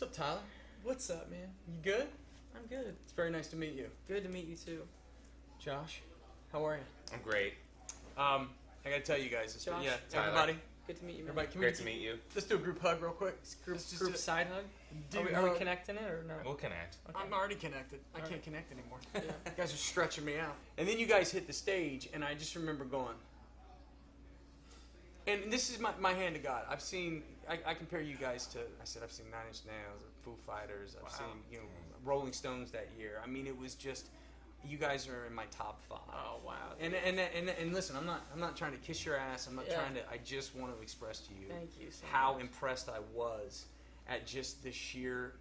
What's up, Tyler? What's up, man? You good? I'm good. It's very nice to meet you. Good to meet you too. Josh, how are you? I'm great. I gotta tell you guys. Josh, yeah, Tyler. everybody. Good to meet you, man. Everybody, can Great to meet you. Let's do a group hug real quick. Group side hug? Dude, Are we connecting it or no? We'll connect. Okay. I'm already connected. I All can't right. connect anymore. Yeah. You guys are stretching me out. And then you guys hit the stage, and I just remember going. And this is my hand to God. I've seen. I compare you guys to. I've seen 9 Inch Nails, Foo Fighters. I've seen Rolling Stones that year. I mean, it was just. You guys are in my top 5. Oh wow. And listen, I'm not trying to kiss your ass. I'm not trying to. I just want to express to you, Thank you so how much. impressed I was at just the sheer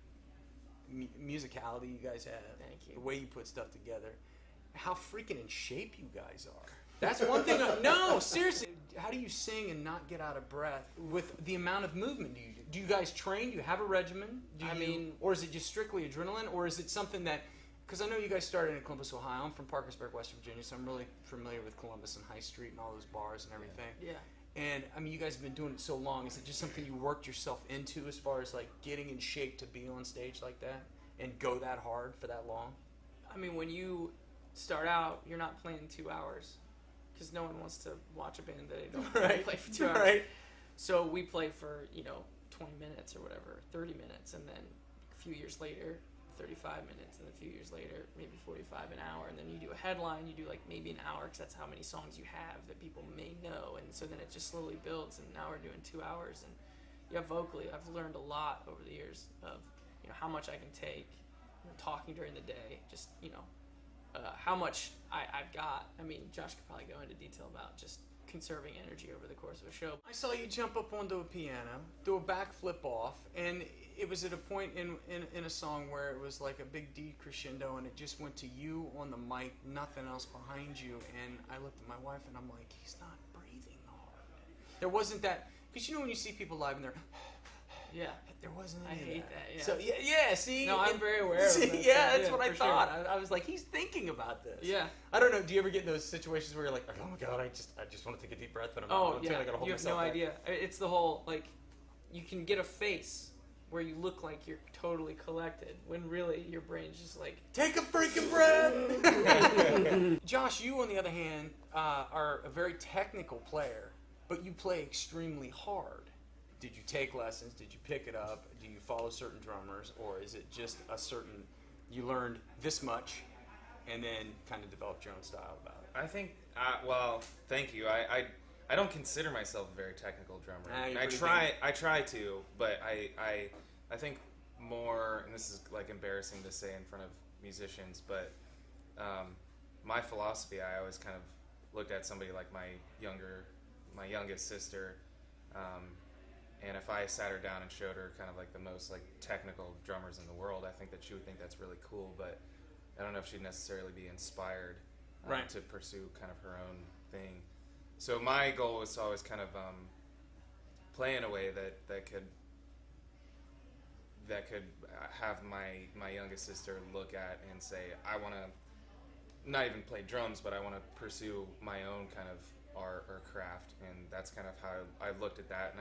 musicality you guys have. Thank you. The way you put stuff together. How freaking in shape you guys are. That's one thing. No, seriously. How do you sing and not get out of breath with the amount of movement do you do? Do you guys train? Do you have a regimen? Or is it just strictly adrenaline? Or is it something that... Because I know you guys started in Columbus, Ohio. I'm from Parkersburg, West Virginia, so I'm really familiar with Columbus and High Street and all those bars and everything. Yeah. And, I mean, you guys have been doing it so long. Is it just something you worked yourself into as far as, like, getting in shape to be on stage like that and go that hard for that long? I mean, when you start out, you're not playing 2 hours because no one wants to watch a band that they don't Right. play for 2 hours. Right. So we play for 20 minutes or whatever, 30 minutes, and then a few years later, 35 minutes, and a few years later, maybe 45 an hour, and then you do a headline, you do like maybe an hour, because that's how many songs you have that people may know, and so then it just slowly builds, and now we're doing 2 hours, and yeah, vocally, I've learned a lot over the years of, how much I can take, talking during the day, just, how much I've got. I mean, Josh could probably go into detail about just conserving energy over the course of a show. I saw you jump up onto a piano, do a backflip off, and it was at a point in a song where it was like a big D crescendo, and it just went to you on the mic, nothing else behind you, and I looked at my wife, and I'm like, he's not breathing hard. There wasn't that, because when you see people live and they're... Yeah. There wasn't I any of hate that, yeah. So, yeah, see? No, I'm very aware of that. Yeah, that's Yeah, what I for thought. sure. I was like, he's thinking about this. Yeah. I don't know, do you ever get in those situations where you're like, oh my God, I just want to take a deep breath, but I'm not. I gotta hold you have myself no back. idea. It's the whole, you can get a face where you look like you're totally collected, when really your brain's just like... Take a freaking breath! Josh, you on the other hand, are a very technical player, but you play extremely hard. Did you take lessons? Did you pick it up? Do you follow certain drummers? Or is it just you learned this much and then kind of developed your own style about it? I think, thank you. I don't consider myself a very technical drummer. Nah, I try to, but I think more, and this is like embarrassing to say in front of musicians, but my philosophy, I always kind of looked at somebody like my youngest sister, and if I sat her down and showed her kind of like the most like technical drummers in the world, I think that she would think that's really cool, but I don't know if she'd necessarily be inspired to pursue kind of her own thing. So my goal was to always kind of play in a way that could have my youngest sister look at and say, I want to not even play drums, but I want to pursue my own kind of art or craft, and that's kind of how I looked at that. And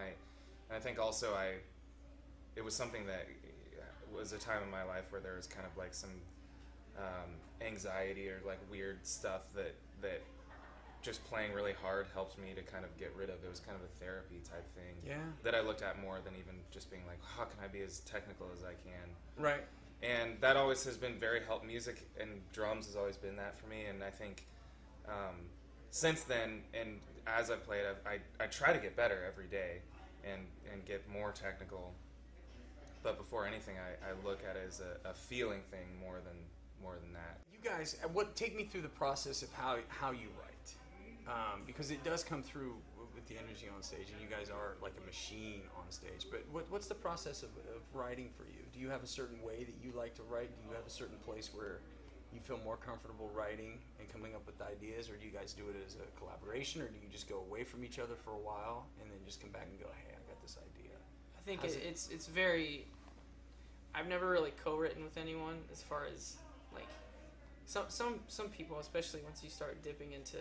I think also it was something that was a time in my life where there was kind of like some anxiety or like weird stuff that just playing really hard helped me to kind of get rid of. It was kind of a therapy type thing that I looked at more than even just being like, how can I be as technical as I can? Right. And that always has been very helpful. Music and drums has always been that for me, and I think since then, and as I played, I try to get better every day and get more technical. But before anything, I look at it as a feeling thing more than that. You guys, take me through the process of how you write, because it does come through with the energy on stage, and you guys are like a machine on stage. But what's the process of writing for you? Do you have a certain way that you like to write? Do you have a certain place where you feel more comfortable writing and coming up with ideas, or do you guys do it as a collaboration, or do you just go away from each other for a while and then just come back and go, hey, I got this idea? I think it's very... I've never really co-written with anyone as far as, like, some people, especially once you start dipping into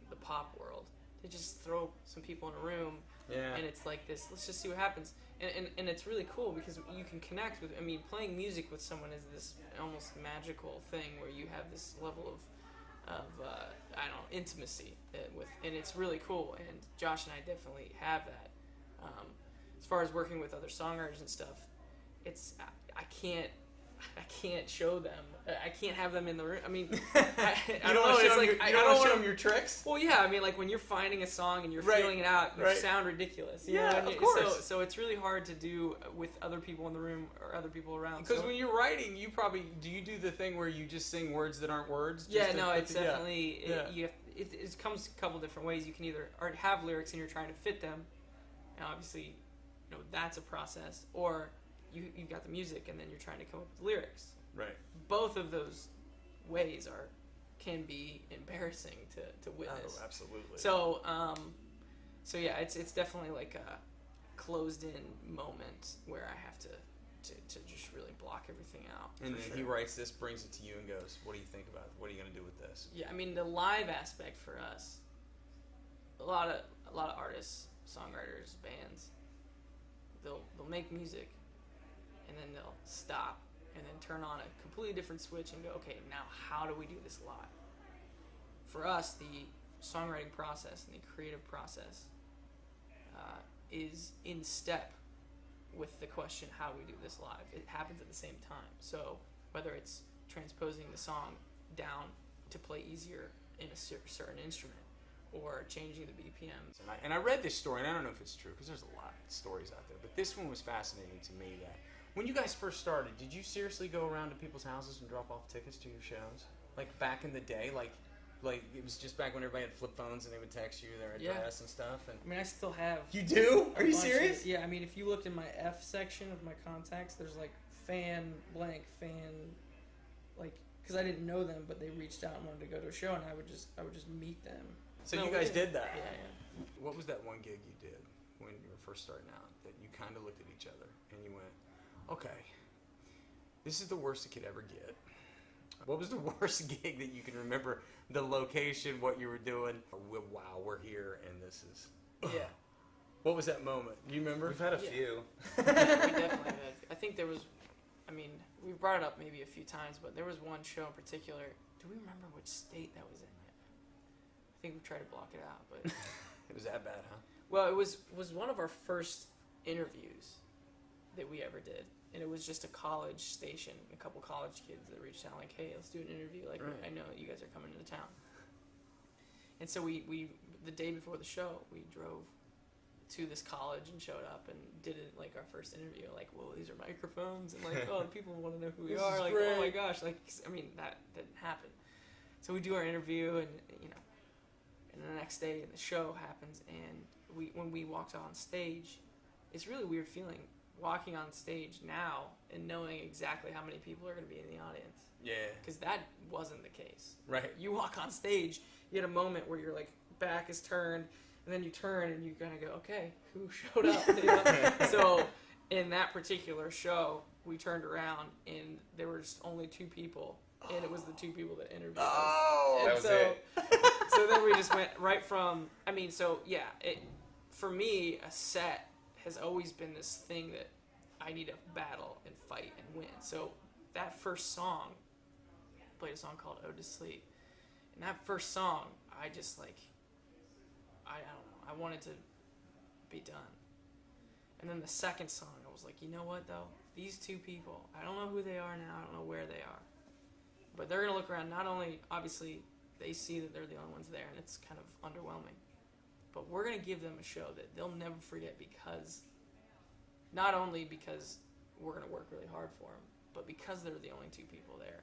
the pop world, they just throw some people in a room, and it's like this, let's just see what happens. And it's really cool because you can connect with. I mean, playing music with someone is this almost magical thing where you have this level of I don't know, intimacy with, and it's really cool. And Josh and I definitely have that. As far as working with other songwriters and stuff, I can't show them. I can't have them in the room. I mean, I don't know. It's like I don't want show them your tricks. Well, yeah. I mean, like when you're finding a song and you're Right. feeling it out, you Right. sound ridiculous. You Yeah, know? And of course. So it's really hard to do with other people in the room or other people around. Because So- when you're writing, you probably do the thing where you just sing words that aren't words. yeah, just to no, put it's the- definitely Yeah. it comes a couple different ways. You can either already have lyrics and you're trying to fit them, and obviously, that's a process, or you've got the music and then you're trying to come up with lyrics. Right. Both of those ways can be embarrassing to witness. Oh, absolutely. So yeah, it's definitely like a closed-in moment where I have to just really block everything out. And for then sure. he writes this, brings it to you, and goes, "What do you think about it? What are you going to do with this?" Yeah, I mean the live aspect for us. A lot of artists, songwriters, bands. They'll make music, and then they'll stop, and then turn on a completely different switch and go, okay, now how do we do this live? For us, the songwriting process and the creative process is in step with the question, how do we do this live? It happens at the same time. So whether it's transposing the song down to play easier in a certain instrument, or changing the BPMs. And I read this story, and I don't know if it's true, because there's a lot of stories out there, but this one was fascinating to me. That when you guys first started, did you seriously go around to people's houses and drop off tickets to your shows? Like back in the day, like it was just back when everybody had flip phones and they would text you their address and stuff. And I mean, I still have. you do? Are you bunch serious? of- yeah, I mean, if you look in my F section of my contacts, there's like fan, like, because I didn't know them, but they reached out and wanted to go to a show, and I would just meet them. So No, you we guys didn't. did that? Yeah. What was that one gig you did when you were first starting out that you kind of looked at each other and you went, okay, this is the worst it could ever get? What was the worst gig that you can remember? The location, what you were doing? Wow, we're here and this is... Yeah. What was that moment? Do you remember? We've had a Yeah. few. We definitely had. I think there was, I mean, we've brought it up maybe a few times, but there was one show in particular. Do we remember which state that was in? I think we tried to block it out, but It was that bad, huh? well, it was one of our first interviews that we ever did, and it was just a college station, a couple college kids that reached out like, "Hey, let's do an interview. Like, Right. I know you guys are coming into town." And so we the day before the show, we drove to this college and showed up and did it like our first interview. Like, whoa, these are microphones, and like, oh, people want to know who we This are. is Like, great. oh my gosh, like, I mean, that didn't happen. So we do our interview, and and the next day the show happens, and when we walked on stage, it's a really weird feeling walking on stage now and knowing exactly how many people are going to be in the audience, Yeah. because that wasn't the case. Right. You walk on stage, you get a moment where your like back is turned, and then you turn and you kind of go, okay, who showed up? You know? So in that particular show, we turned around and there was only two people, and it was the two people that interviewed us. Oh! And That was so, it. so then we just went right from. I mean, so yeah, for me, a set has always been this thing that I need to battle and fight and win. So that first song, I played a song called "Ode to Sleep," and that first song, I just like, I don't know, I wanted to be done. And then the second song, I was like, you know what though, these two people, I don't know who they are now, I don't know where they are, but they're gonna look around. Not only obviously they see that they're the only ones there, and it's kind of underwhelming, but we're gonna give them a show that they'll never forget, because not only because we're gonna work really hard for them, but because they're the only two people there,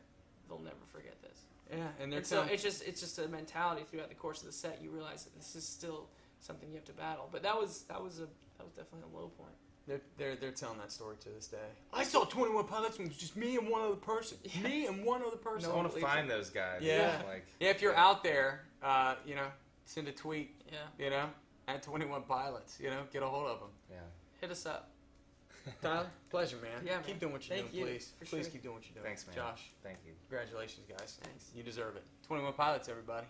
they'll never forget this. Yeah, and they're And so telling... it's just a mentality throughout the course of the set. You realize that this is still something you have to battle. But that was definitely a low point. They're telling that story to this day. I saw 21 Pilots and it was just me and one other person. Yeah. Me and one other person. I want to find those guys. Yeah. Like, Yeah, if you're out there, send a tweet, Yeah, at 21 Pilots, get a hold of them. yeah. hit us up. Tyler, pleasure, man. Yeah, keep man. doing what you're Thank doing, you, please. for Please sure. keep doing what you're doing. Thanks, man. Josh, Thank you. congratulations, guys. Thanks. You deserve it. 21 Pilots, everybody.